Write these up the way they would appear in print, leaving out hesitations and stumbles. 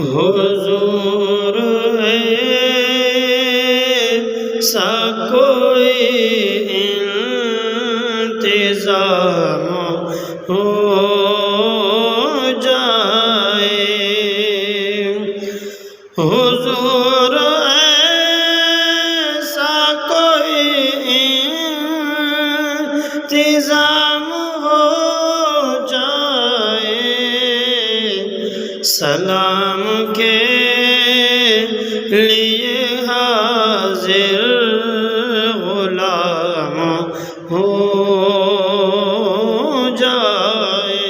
حضور ایسا کوئی انتظام ہو جائے، حضور ایسا کوئی انتظام ہو جائے، سلام کے لیے حاضر غلام ہو جائے،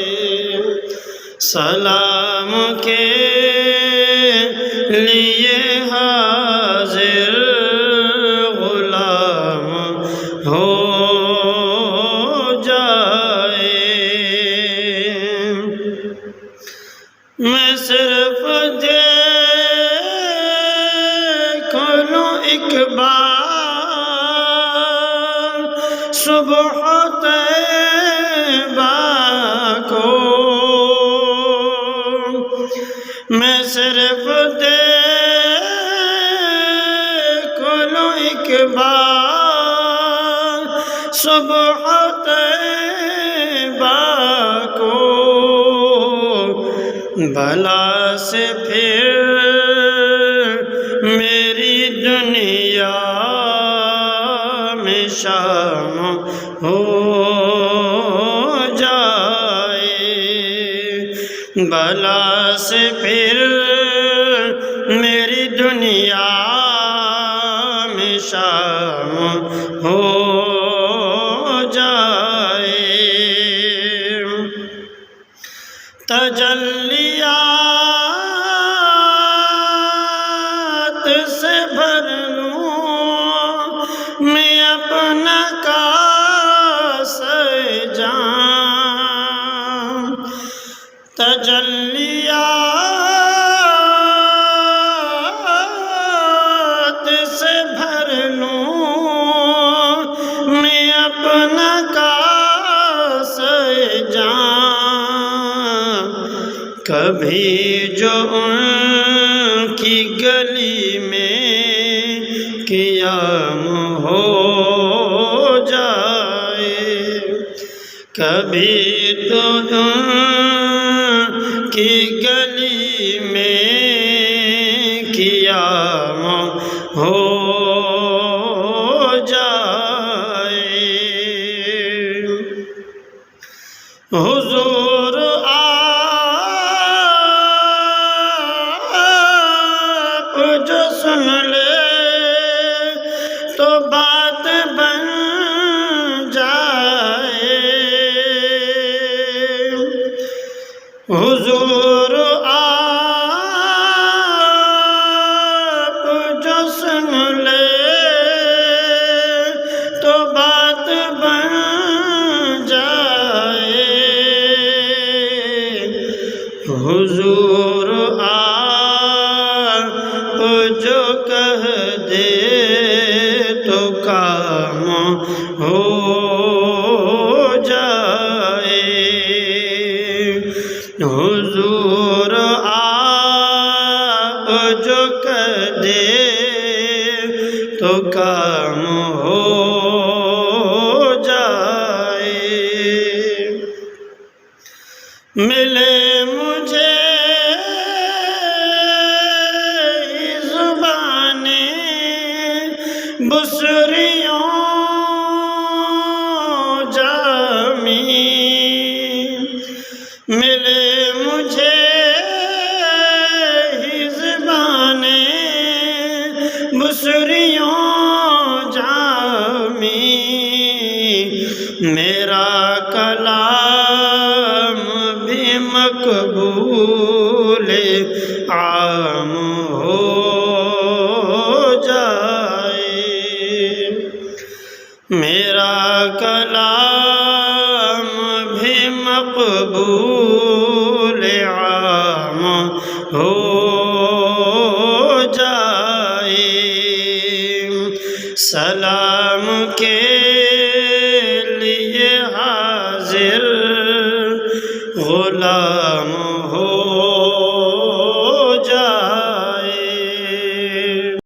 سلام کے لیے حاضر غلام ہو جائے۔ میں صرف دیکھ لوں ایک بار صبح طیبہ کو، میں صرف دیکھ لوں ایک بار صبح طیبہ کو، بھلا سے پھر میری دنیا میں شام ہو جائے، بھلا سے پھر میری دنیا میں شام ہو جائے۔ تجلیات سے بھر لوں میں اپنا کاسہ جام، تجلیات سے بھر لوں میں اپنا کاسہ جام، کبھی جو ان کی گلی میں قیام ہو جائے، کبھی تو ان کی گلی میں قیام ہو جائے۔ حضور آپ جو سن لے تو بات بن جائے، حضور آپ جو سن لے تو بات بن جائے، حضور آپ جو کہہ دے تو کام ہو جائے، حضور آپ جو کہہ دے تو کام ہو جائے۔ ملے مجھے زبانیں بسریوں جامی، ملے مجھے زبانیں بسریوں جامی، میرا کلام بھی مقبول عام ہو جائے، میرا کلام بھی مقبول عام ہو جائے، سلام کے